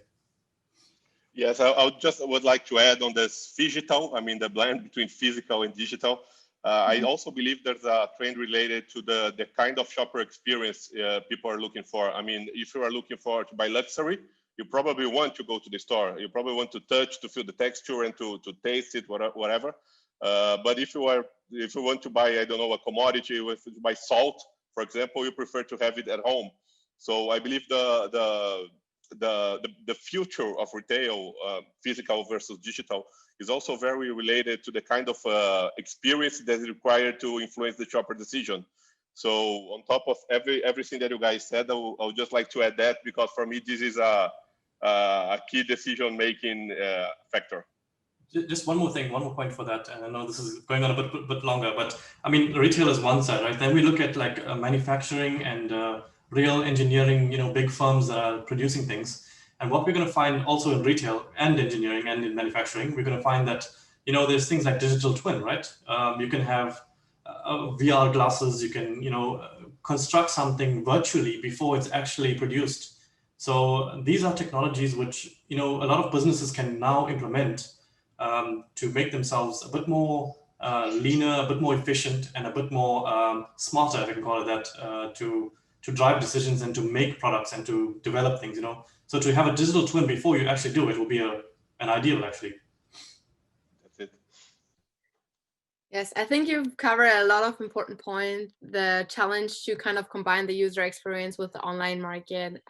Yes, I would like to add on this phygital, I mean, the blend between physical and digital. I also believe there's a trend related to the kind of shopper experience people are looking for. I mean, if you are looking for to buy luxury, you probably want to go to the store. You probably want to touch, to feel the texture and to taste it, whatever. But if you want to buy, I don't know, a commodity, to buy salt, for example, you prefer to have it at home. So I believe the future of retail, physical versus digital, is also very related to the kind of experience that is required to influence the shopper decision. So on top of everything that you guys said, I would just like to add that, because for me, this is a key decision-making factor. Just one more point for that, and I know this is going on a bit longer, but I mean, retail is one side, right? Then we look at like manufacturing and real engineering, you know, big firms that are producing things. And what we're going to find also in retail and engineering and in manufacturing, we're going to find that, you know, there's things like digital twin, right? You can have VR glasses, you can, you know, construct something virtually before it's actually produced. So these are technologies which, you know, a lot of businesses can now implement to make themselves a bit more leaner, a bit more efficient, and a bit more smarter, if I can call it that, to drive decisions and to make products and to develop things, you know. So to have a digital twin before you actually do it will be an ideal, actually. That's it. Yes, I think you've covered a lot of important points. The challenge to kind of combine the user experience with the online market,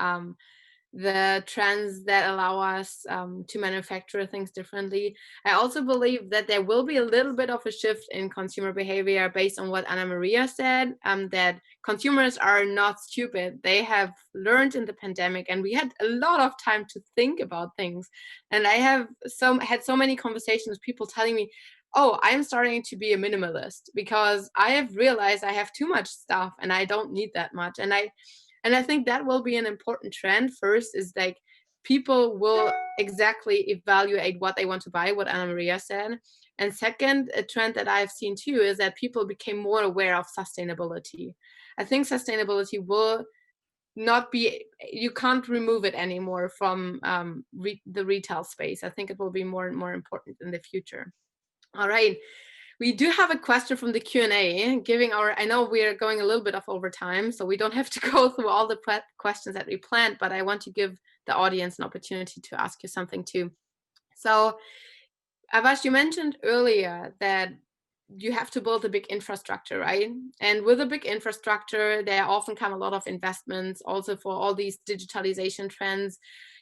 the trends that allow us to manufacture things differently. I also believe that there will be a little bit of a shift in consumer behavior based on what Anna Maria said, that consumers are not stupid. They have learned in the pandemic, and we had a lot of time to think about things. And I have had so many conversations with people telling me, oh, I'm starting to be a minimalist because I have realized I have too much stuff and I don't need that much. And I think that will be an important trend. First is like people will exactly evaluate what they want to buy, what Anna Maria said. And second, a trend that I've seen too is that people became more aware of sustainability. I think sustainability will not be, you can't remove it anymore from the retail space. I think it will be more and more important in the future. All right. We do have a question from the Q&A, I know we're going a little bit off over time, so we don't have to go through all the questions that we planned, but I want to give the audience an opportunity to ask you something too. So, Avash, you mentioned earlier that you have to build a big infrastructure, right? And with a big infrastructure, there often come a lot of investments. Also for all these digitalization trends,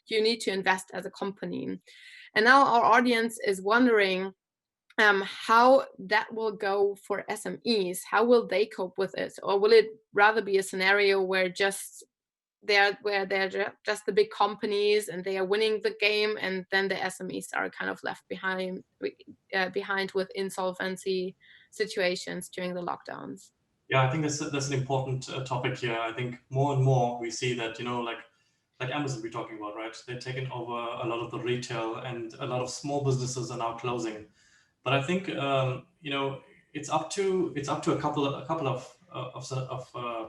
you need to invest as a company. And now our audience is wondering, how that will go for SMEs. How will they cope with it? Or will it rather be a scenario where they're just the big companies and they are winning the game, and then the SMEs are kind of left behind with insolvency situations during the lockdowns? Yeah, I think that's an important topic here. I think more and more we see that, you know, like Amazon we're talking about, right? They've taken over a lot of the retail, and a lot of small businesses are now closing. But I think you know, it's up to a couple of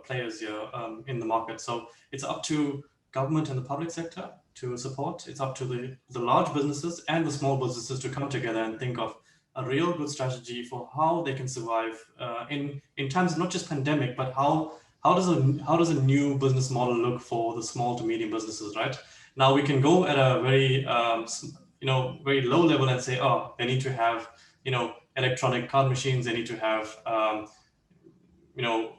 players here in the market. So it's up to government and the public sector to support. It's up to the large businesses and the small businesses to come together and think of a real good strategy for how they can survive in times of not just pandemic, but how does a new business model look for the small to medium businesses, right? Now we can go at a very you know, very low level and say, oh, they need to have, you know, electronic card machines, they need to have you know,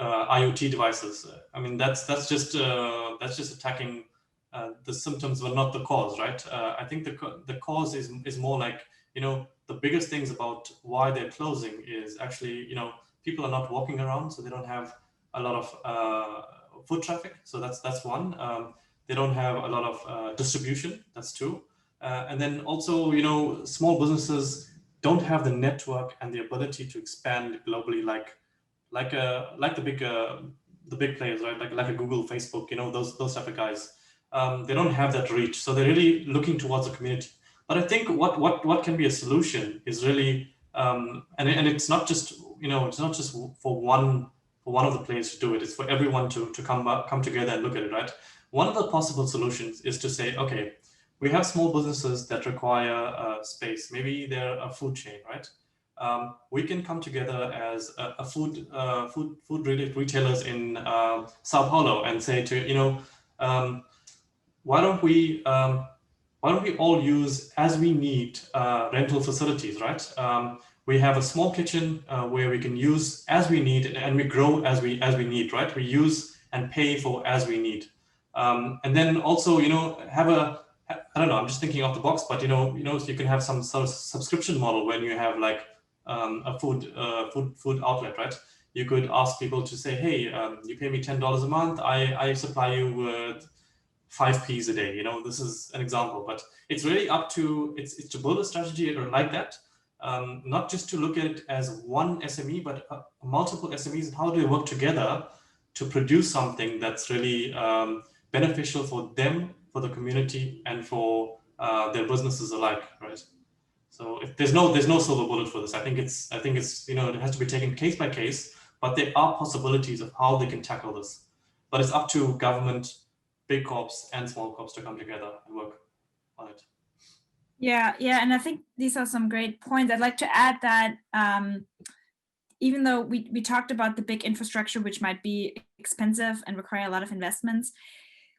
IoT devices. I mean, that's just attacking the symptoms, but not the cause, right? I think the cause is more like, you know, the biggest things about why they're closing is actually, you know, people are not walking around, so they don't have a lot of foot traffic. So that's one. They don't have a lot of distribution. That's two. And then also, you know, small businesses don't have the network and the ability to expand globally like the big players, right? Like a Google, Facebook, you know, those type of guys. They don't have that reach, so they're really looking towards the community. But I think what can be a solution is really, and it's not just, you know, it's not just for one of the players to do it. It's for everyone to come together and look at it, right? One of the possible solutions is to say, okay, we have small businesses that require space. Maybe they're a food chain, right? We can come together as a food retailers in Sao Paulo and say to, you know, why don't we all use as we need rental facilities, right? We have a small kitchen where we can use as we need, and we grow as we need, right? We use and pay for as we need, and then also, you know, have a, I don't know, I'm just thinking off the box, but you know, you can have some sort of subscription model when you have like a food outlet, right? You could ask people to say, hey, you pay me $10 a month, I supply you with 5 P's a day. You know, this is an example, but it's really up to, it's to build a strategy like that, not just to look at it as one SME, but multiple SMEs, and how do they work together to produce something that's really beneficial for them, for the community, and for their businesses alike, right? So if there's no silver bullet for this. I think it's you know, it has to be taken case by case, but there are possibilities of how they can tackle this. But it's up to government, big corps and small corps to come together and work on it. Yeah, and I think these are some great points. I'd like to add that even though we talked about the big infrastructure, which might be expensive and require a lot of investments,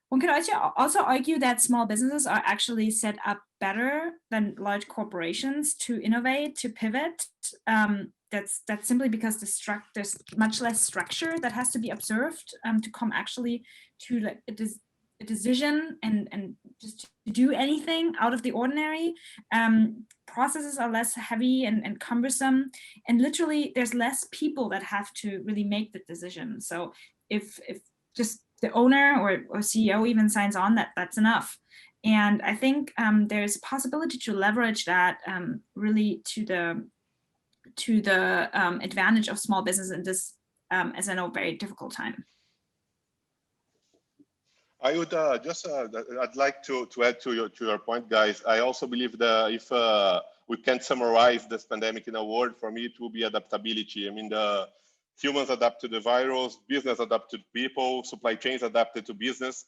one could also argue that small businesses are actually set up better than large corporations to innovate, to pivot. That's simply because there's much less structure that has to be observed to come actually to like a decision and just to do anything out of the ordinary. Processes are less heavy and cumbersome, and literally there's less people that have to really make the decision. So if just the owner or CEO even signs on, that's enough. And I think there's a possibility to leverage that really to the advantage of small business in this, as I know, very difficult time. I would I'd like to add to your point, guys. I also believe that if we can summarize this pandemic in a word, for me it will be adaptability. I mean, the humans adapt to the virus, business adapt to people, supply chains adapted to business.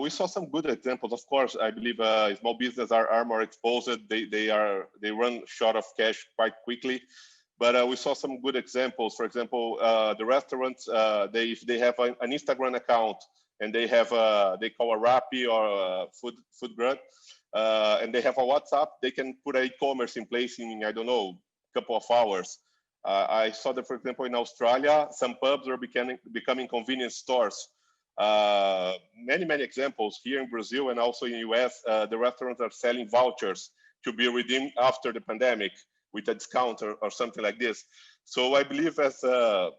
We saw some good examples. Of course, I believe small business are more exposed. They run short of cash quite quickly. But we saw some good examples. For example, the restaurants, if they have an Instagram account and they have they call a Rappi or a food brand, and they have a WhatsApp, they can put an e-commerce in place in, I don't know, a couple of hours. I saw that, for example, in Australia, some pubs are becoming convenience stores. Many examples here in Brazil and also in the US. The restaurants are selling vouchers to be redeemed after the pandemic with a discount or something like this. So I believe as a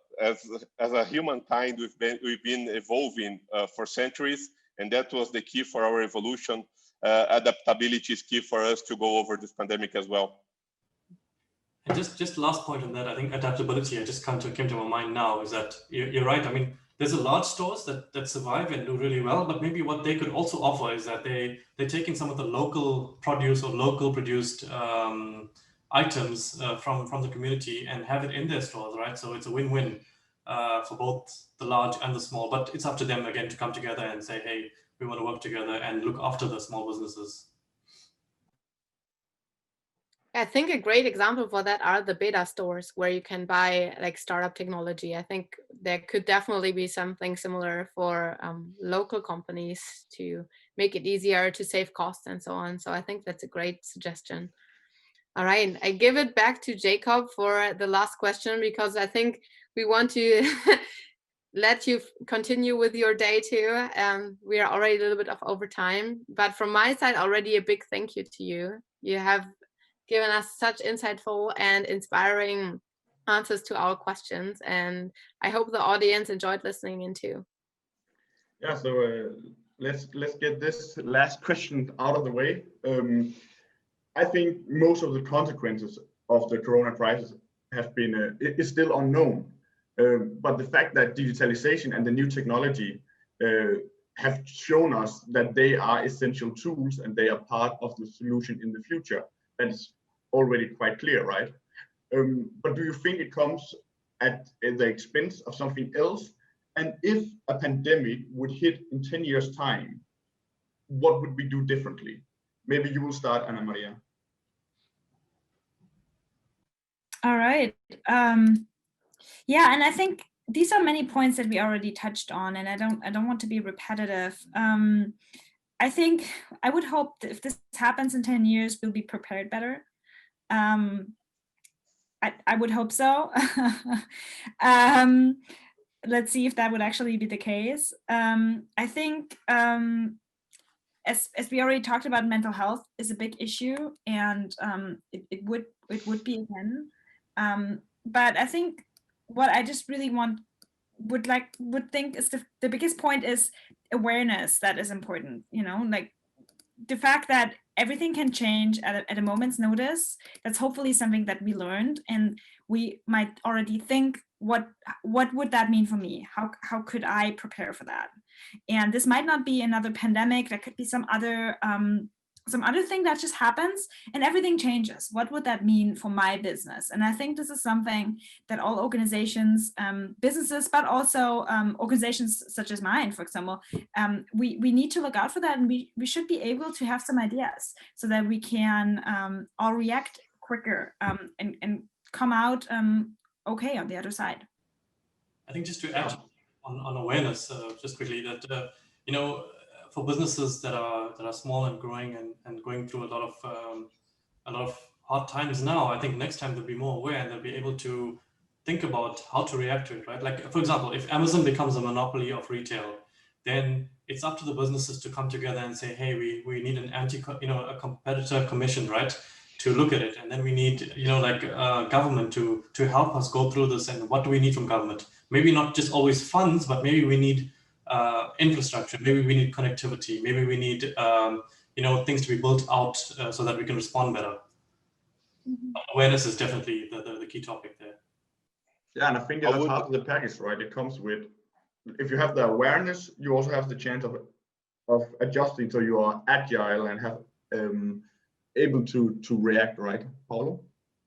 humankind, we've been evolving for centuries, and that was the key for our evolution. Adaptability is key for us to go over this pandemic as well. And just last point on that, I think adaptability, I just came to my mind now, is that you're right. I mean, there's a large stores that survive and do really well, but maybe what they could also offer is that they're taking some of the local produce or local produced items from the community and have it in their stores, right? So it's a win-win for both the large and the small, but it's up to them again to come together and say, hey, we want to work together and look after the small businesses. I think a great example for that are the beta stores where you can buy like startup technology. I think there could definitely be something similar for local companies to make it easier to save costs and so on. So I think that's a great suggestion. All right, I give it back to Jacob for the last question, because I think we want to let you continue with your day too. We are already a little bit of overtime, but from my side, already a big thank you to you. You have given us such insightful and inspiring answers to our questions. And I hope the audience enjoyed listening in too. Yeah, so let's get this last question out of the way. I think most of the consequences of the corona crisis have been is still unknown. But the fact that digitalization and the new technology have shown us that they are essential tools and they are part of the solution in the future, that is already quite clear, right? But do you think it comes at the expense of something else? And if a pandemic would hit in 10 years' time, what would we do differently? Maybe you will start, Anna Maria. All right. Yeah, and I think these are many points that we already touched on, and I don't want to be repetitive. I think I would hope that if this happens in 10 years, we'll be prepared better. I would hope so. Let's see if that would actually be the case. I think as we already talked about, mental health is a big issue, and it would be again. But I think what I just really would think is the biggest point is awareness. That is important, you know, like the fact that everything can change at a moment's notice. That's hopefully something that we learned, and we might already think, what would that mean for me? How could I prepare for that? And this might not be another pandemic. There could be some other thing that just happens and everything changes. What would that mean for my business? And I think this is something that all organizations, businesses, but also organizations such as mine, for example, we need to look out for that, and we should be able to have some ideas so that we can all react quicker and come out okay on the other side. I think just to add on awareness, just quickly, that you know, for businesses that are small and growing and going through a lot of hard times now, I think next time they'll be more aware and they'll be able to think about how to react to it, right? Like, for example, if Amazon becomes a monopoly of retail, then it's up to the businesses to come together and say, hey, we need an a competitor commission, right, to look at it. And then we need, government to help us go through this. And what do we need from government? Maybe not just always funds, but maybe we need infrastructure. Maybe we need connectivity. Maybe we need, things to be built out so that we can respond better. Mm-hmm. Awareness is definitely the key topic there. Yeah, and I think that's part of the package, right? It comes with, if you have the awareness, you also have the chance of adjusting, so you are agile and have able to react, right? Paulo,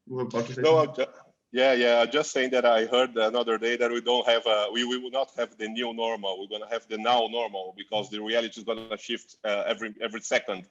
you were about to say something? Yeah. Just saying that I heard another day that we don't have we will not have the new normal. We're gonna have the now normal, because the reality is gonna shift every second.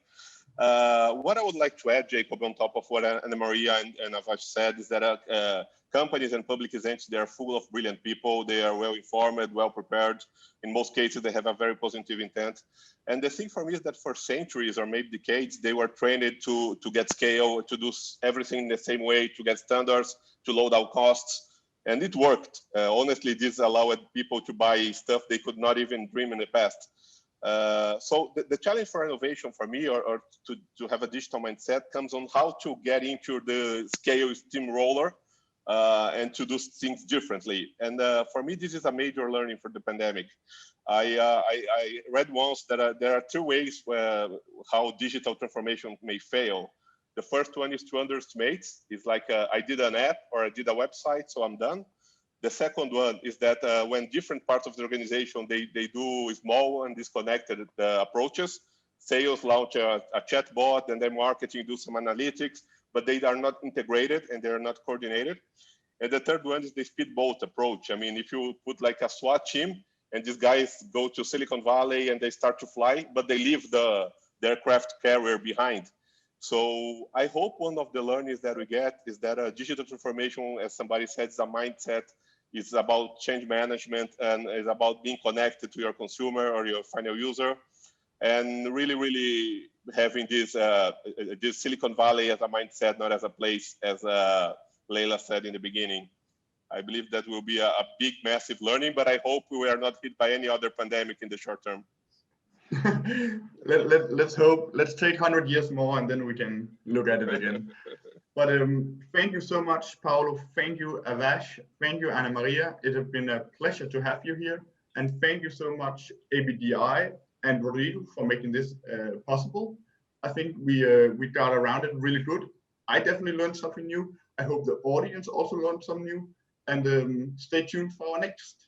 What I would like to add, Jacob, on top of what Anna Maria and Avash said, is that companies and public entities, they are full of brilliant people. They are well informed, well prepared. In most cases, they have a very positive intent. And the thing for me is that for centuries or maybe decades, they were trained to get scale, to do everything the same way, to get standards, to load out costs. And it worked. Honestly, this allowed people to buy stuff they could not even dream in the past. So the challenge for innovation for me, or to have a digital mindset, comes on how to get into the scale steamroller and to do things differently. And for me, this is a major learning for the pandemic. I read once that there are two ways how digital transformation may fail. The first one is to underestimate. It's like I did an app or I did a website, so I'm done. The second one is that when different parts of the organization, they do small and disconnected approaches. Sales launch a chat bot, and then marketing do some analytics, but they are not integrated and they're not coordinated. And the third one is the speedboat approach. I mean, if you put like a SWAT team and these guys go to Silicon Valley and they start to fly, but they leave the aircraft carrier behind. So I hope one of the learnings that we get is that digital transformation, as somebody said, is a mindset. It's about change management, and it's about being connected to your consumer or your final user, and really having this Silicon Valley as a mindset, not as a place, as Leila said in the beginning. I believe that will be a big, massive learning, but I hope we are not hit by any other pandemic in the short term. Let's hope. Let's take 100 years more, and then we can look at it again. But thank you so much, Paolo. Thank you, Avash. Thank you, Anna Maria. It has been a pleasure to have you here. And thank you so much, ABDI and Rodrigo, for making this possible. I think we got around it really good. I definitely learned something new. I hope the audience also learned something new. And stay tuned for our next